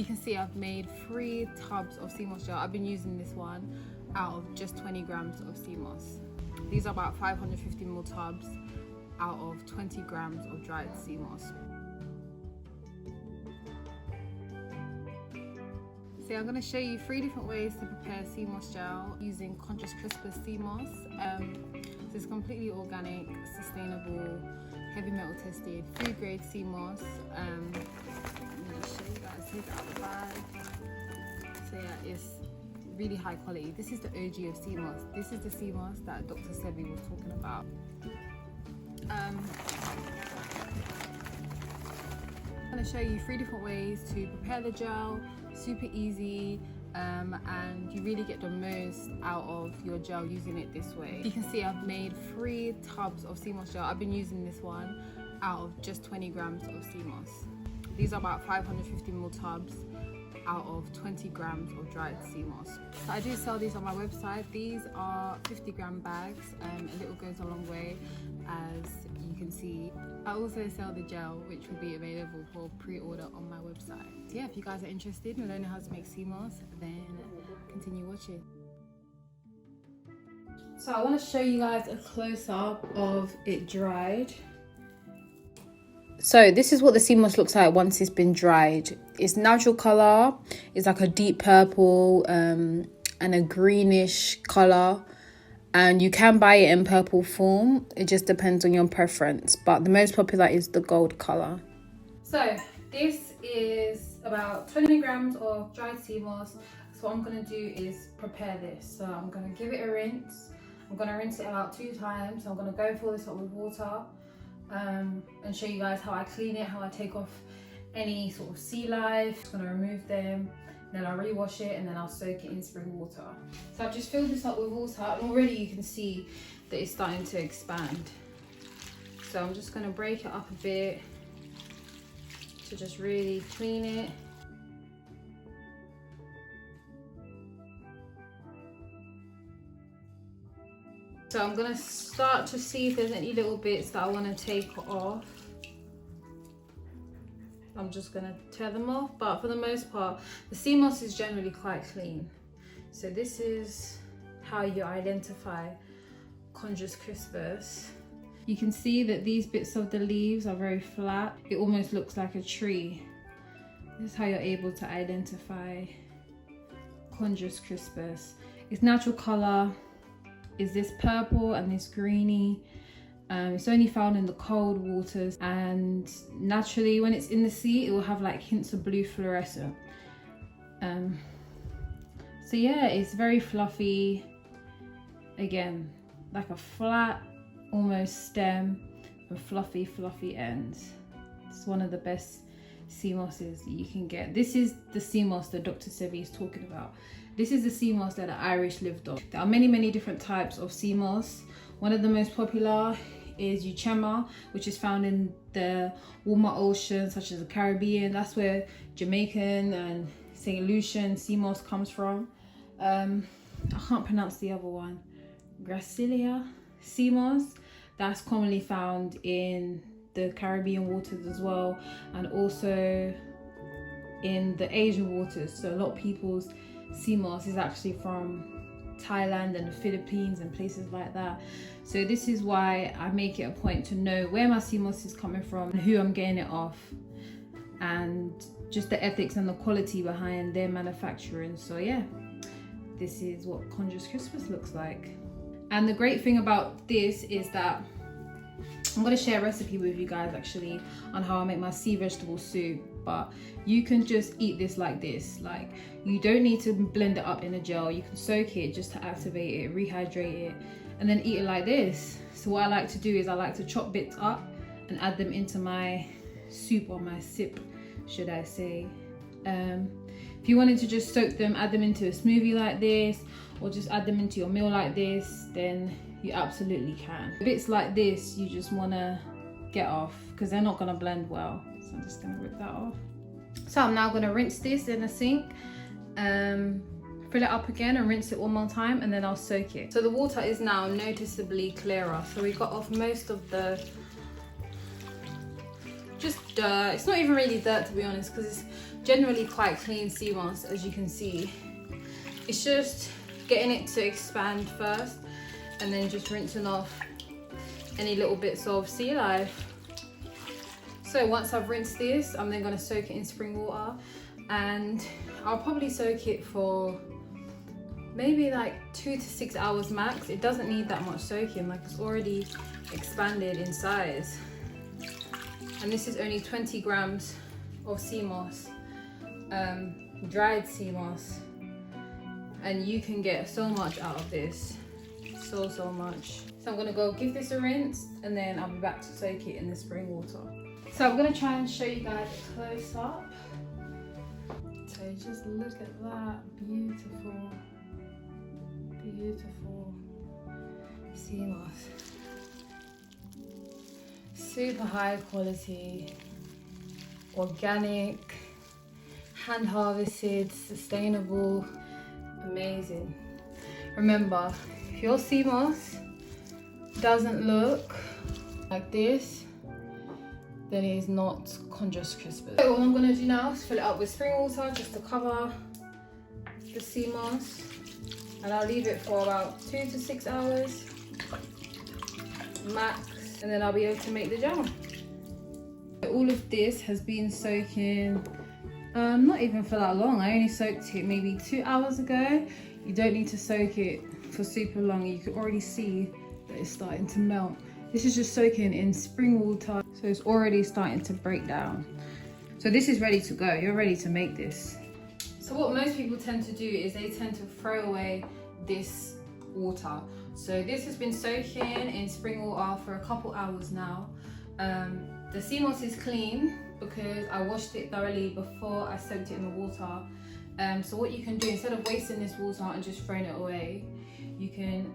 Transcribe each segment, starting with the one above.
You can see I've made 3 tubs of Seamoss gel. I've been using this one out of just 20 grams of Seamoss. These are about 550 ml tubs out of 20 grams of dried Seamoss. So I'm going to show you 3 different ways to prepare Seamoss gel using Chondrus Crispus Seamoss. So it's completely organic, sustainable, heavy metal tested, food grade Seamoss. I'm going to show you guys, take it out of the bag. So yeah, it's really high quality. This is the OG of Seamoss. This is the Seamoss that Dr Sebi was talking about. I'm going to show you 3 different ways to prepare the gel. Super easy, and you really get the most out of your gel using it this way. You can see I've made 3 tubs of Seamoss gel. I've been using this one out of just 20 grams of Seamoss. These are about 550 ml tubs out of 20 grams of dried Seamoss. So I do sell these on my website. These are 50-gram bags. A little goes a long way, as you can see. I also sell the gel, which will be available for pre-order on my website. So yeah, if you guys are interested in learning how to make Seamoss, then continue watching. So I want to show you guys a close-up of it dried. So this is what the Seamoss looks like once it's been dried. Its natural colour is like a deep purple and a greenish colour. And you can buy it in purple form. It just depends on your preference. But the most popular is the gold colour. So this is about 20 grams of dried Seamoss. So what I'm going to do is prepare this. So I'm going to give it a rinse. I'm going to rinse it about 2 times. So I'm going to go fill this up with water. And show you guys how I clean it, how I take off any sort of sea life. Just gonna remove them, then I'll rewash it, and then I'll soak it in spring water. So I've just filled this up with water, and already you can see that it's starting to expand. So I'm just gonna break it up a bit to just really clean it. So I'm gonna start to see if there's any little bits that I wanna take off. I'm just gonna tear them off, but for the most part, the Seamoss is generally quite clean. So this is how you identify Chondrus Crispus. You can see that these bits of the leaves are very flat. It almost looks like a tree. This is how you're able to identify Chondrus Crispus. Its natural color is this purple and this greeny. It's only found in the cold waters, and naturally when it's in the sea it will have like hints of blue fluorescent. So yeah, it's very fluffy. Again, like a flat almost stem and fluffy ends. It's one of the best Seamosses that you can get. This is the Seamoss that Dr Sebi is talking about. This is the Seamoss that the Irish lived on. There are many different types of Seamoss. One of the most popular is Uchema, which is found in the warmer oceans such as the Caribbean. That's where Jamaican and St. Lucian Seamoss comes from. I can't pronounce the other one. Gracilia Seamoss. That's commonly found in the Caribbean waters as well, and also in the Asian waters. So a lot of people's Seamoss is actually from Thailand and the Philippines and places like that. So this is why I make it a point to know where my Seamoss is coming from and who I'm getting it off, and just the ethics and the quality behind their manufacturing. So yeah, this is what Chondrus Crispus looks like. And the great thing about this is that I'm going to share a recipe with you guys actually on how I make my sea vegetable soup, but you can just eat this like this. Like, you don't need to blend it up in a gel. You can soak it just to activate it, rehydrate it, and then eat it like this. So what I like to do is I like to chop bits up and add them into my soup, or my sip, should I say. If you wanted to just soak them, add them into a smoothie like this, or just add them into your meal like this, then you absolutely can. Bits like this you just want to get off because they're not going to blend well. So I'm just going to rip that off. So I'm now going to rinse this in a sink, fill it up again and rinse it one more time, and then I'll soak it. So the water is now noticeably clearer. So we got off most of the just dirt. It's not even really dirt, to be honest, because it's generally quite clean sea moss, as you can see. It's just getting it to expand first and then just rinsing off any little bits of sea life. So once I've rinsed this, I'm then going to soak it in spring water, and I'll probably soak it for maybe like 2 to 6 hours max. It doesn't need that much soaking, like it's already expanded in size. And this is only 20 grams of sea moss, dried sea moss, and you can get so much out of this, so much. So I'm gonna go give this a rinse, and then I'll be back to soak it in the spring water. So I'm gonna try and show you guys a close up. So just look at that, beautiful, beautiful sea moss. Super high quality, organic, hand harvested, sustainable, amazing. Remember, if your sea moss doesn't look like this, then it is not Chondrus Crispus. So what I'm going to do now is fill it up with spring water just to cover the sea moss, and I'll leave it for about 2 to 6 hours max, and then I'll be able to make the gel. All of this has been soaking not even for that long. I only soaked it maybe 2 hours ago. You don't need to soak it for super long. You can already see that it's starting to melt. This is just soaking in spring water, so it's already starting to break down. So this is ready to go. You're ready to make this. So what most people tend to do is they tend to throw away this water. So this has been soaking in spring water for a couple hours now. The sea moss is clean because I washed it thoroughly before I soaked it in the water. So what you can do, instead of wasting this water and just throwing it away, you can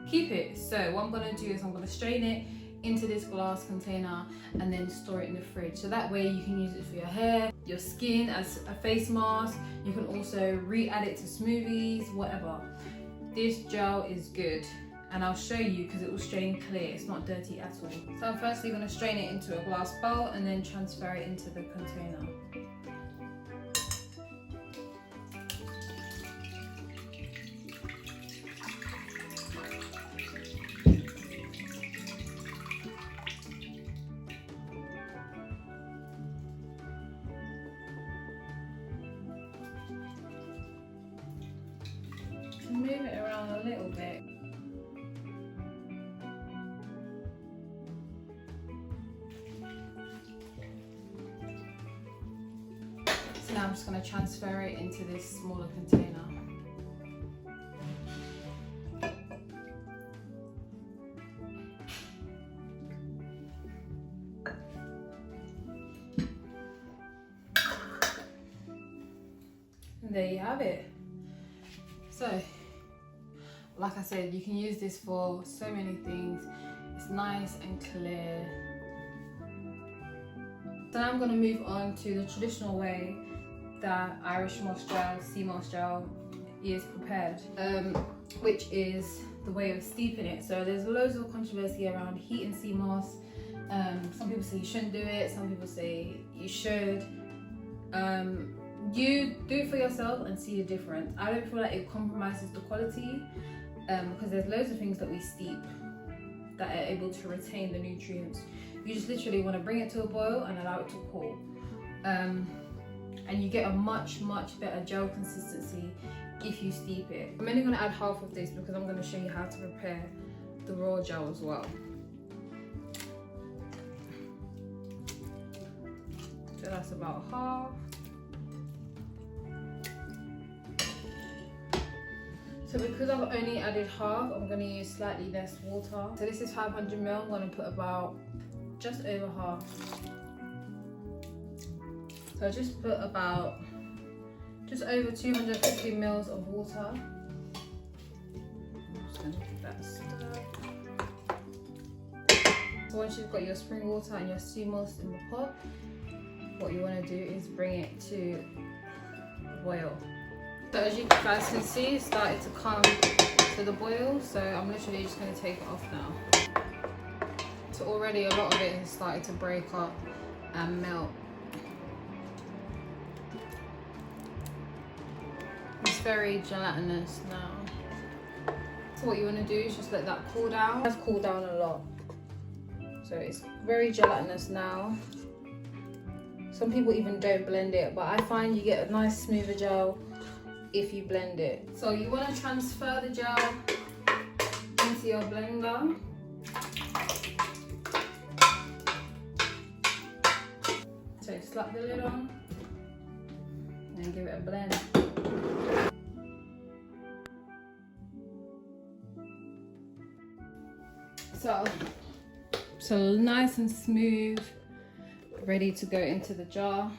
keep it. So what I'm going to do is I'm going to strain it into this glass container and then store it in the fridge. So that way you can use it for your hair, your skin, as a face mask. You can also re-add it to smoothies, whatever. This gel is good, and I'll show you because it will strain clear. It's not dirty at all. So I'm firstly going to strain it into a glass bowl and then transfer it into the container. Move it around a little bit. So now I'm just going to transfer it into this smaller container. And there you have it. So, like I said, you can use this for so many things. It's nice and clear. So now I'm going to move on to the traditional way that Irish moss gel, sea moss gel is prepared, which is the way of steeping it. So there's loads of controversy around heating sea moss. Some people say you shouldn't do it, some people say you should. You do it for yourself and see the difference. I don't feel like it compromises the quality, because there's loads of things that we steep that are able to retain the nutrients. You just literally want to bring it to a boil and allow it to cool, and you get a much better gel consistency if you steep it. I'm only going to add half of this because I'm going to show you how to prepare the raw gel as well. So that's about half. So because I've only added half, I'm going to use slightly less water. So this is 500 ml. I'm going to put about just over half. So I just put about just over 250 ml of water. I'm just going to give that a stir. So once you've got your spring water and your sea moss in the pot, what you want to do is bring it to a boil. So as you guys can see, it's started to come to the boil, so I'm literally just going to take it off now. So already a lot of it has started to break up and melt. very gelatinous now. So what you want to do is just let that cool down. It has cooled down a lot. So it's very gelatinous now. Some people even don't blend it, but I find you get a nice smoother gel if you blend it. So you want to transfer the gel into your blender. So slap the lid on and give it a blend. So nice and smooth, ready to go into the jar.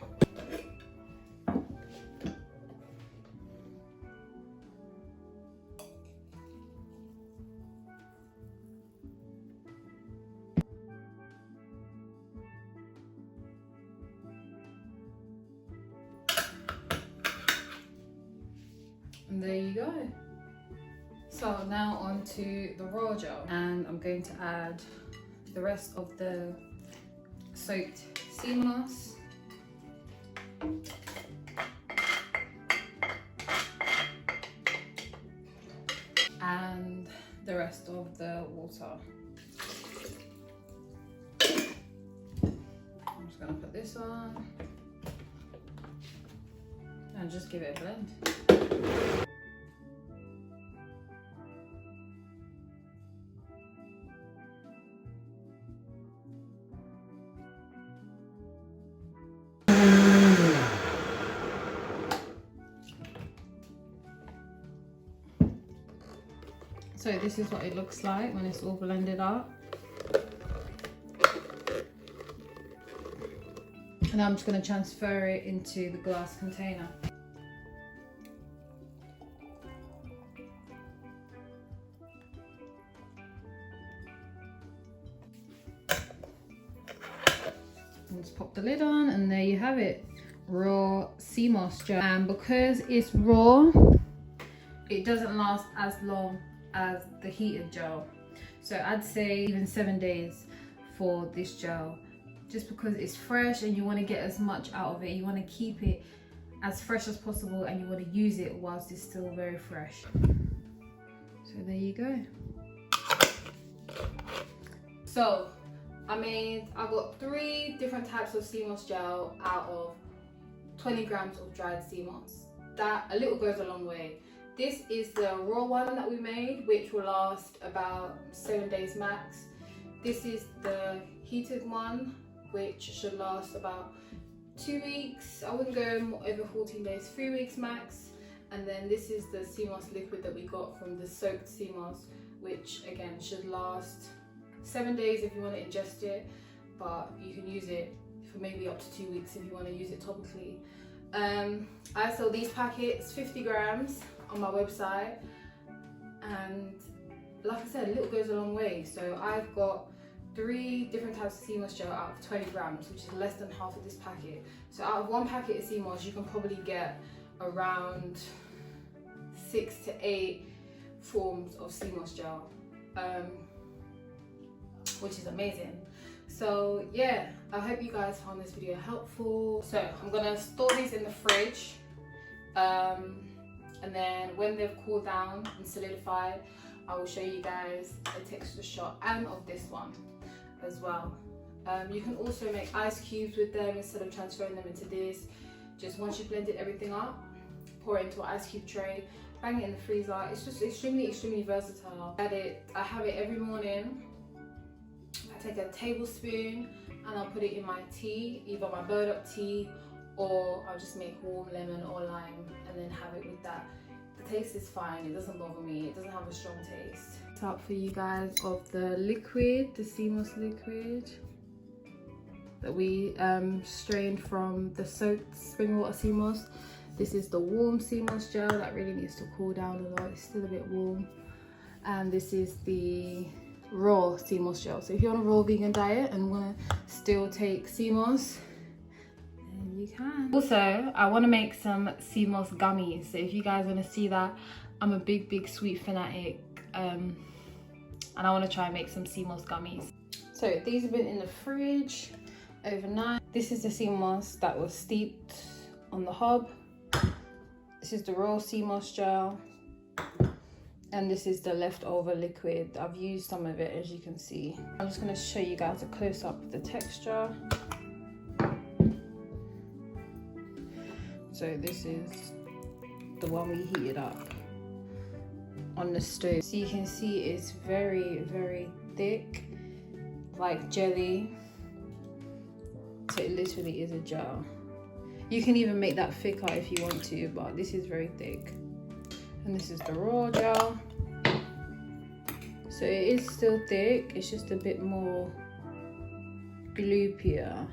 And there you go. So now onto the raw gel, and I'm going to add the rest of the soaked Seamoss. And the rest of the water. I'm just gonna put this on and just give it a blend. So this is what it looks like when it's all blended up. And I'm just going to transfer it into the glass container. And just pop the lid on, and there you have it. Raw Seamoss gel. And because it's raw, it doesn't last as long as the heated gel. So I'd say even 7 days for this gel, just because it's fresh and you want to get as much out of it. You want to keep it as fresh as possible, and you want to use it whilst it's still very fresh. So there you go. So I got 3 different types of Seamoss gel out of 20 grams of dried Seamoss. That a little goes a long way. This is the raw one that we made, which will last about 7 days max. This is the heated one, which should last about 2 weeks. I wouldn't go over 14 days, 3 weeks max. And then this is the Seamoss liquid that we got from the soaked Seamoss, which again should last 7 days if you want to ingest it, but you can use it for maybe up to 2 weeks if you want to use it topically. I sell these packets, 50 grams, on my website, and like I said, a little goes a long way. So I've got 3 different types of Seamoss gel out of 20 grams, which is less than half of this packet. So out of 1 packet of Seamoss, you can probably get around 6 to 8 forms of Seamoss gel, which is amazing. So yeah, I hope you guys found this video helpful. So I'm gonna store these in the fridge, and then when they've cooled down and solidified, I will show you guys a texture shot, and of this one as well. You can also make ice cubes with them instead of transferring them into this. Just once you've blended everything up, pour it into an ice cube tray, bang it in the freezer. It's just extremely versatile. I have it every morning. I take a tablespoon and I'll put it in my tea, either my burdock tea, or I'll just make warm lemon or lime and then have it with that. The taste is fine, it doesn't bother me, it doesn't have a strong taste. It's up for you guys of the liquid, the Seamoss liquid that we strained from the soaked spring water Seamoss. This is the warm Seamoss gel that really needs to cool down a lot, it's still a bit warm. And this is the raw Seamoss gel. So if you're on a raw vegan diet and want to still take Seamoss, then you can. Also, I want to make some Seamoss gummies. So if you guys want to see that, I'm a big sweet fanatic, and I want to try and make some Seamoss gummies. So these have been in the fridge overnight. This is the Seamoss that was steeped on the hob. This is the raw Seamoss gel. And this is the leftover liquid. I've used some of it, as you can see. I'm just gonna show you guys a close up of the texture. So this is the one we heated up on the stove. So you can see it's very, very thick, like jelly. So it literally is a gel. You can even make that thicker if you want to, but this is very thick. And this is the raw gel. So it is still thick, it's just a bit more gloopier.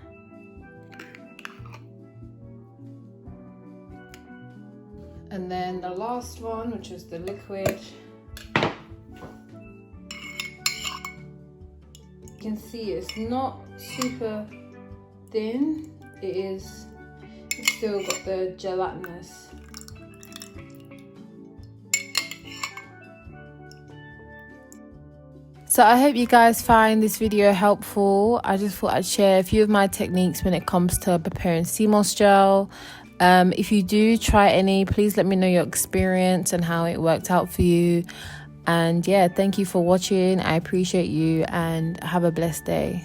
And then the last one, which is the liquid. You can see it's not super thin, it's still got the gelatinous. So I hope you guys find this video helpful. I just thought I'd share a few of my techniques when it comes to preparing Seamoss gel. If you do try any, please let me know your experience and how it worked out for you. And yeah, thank you for watching. I appreciate you and have a blessed day.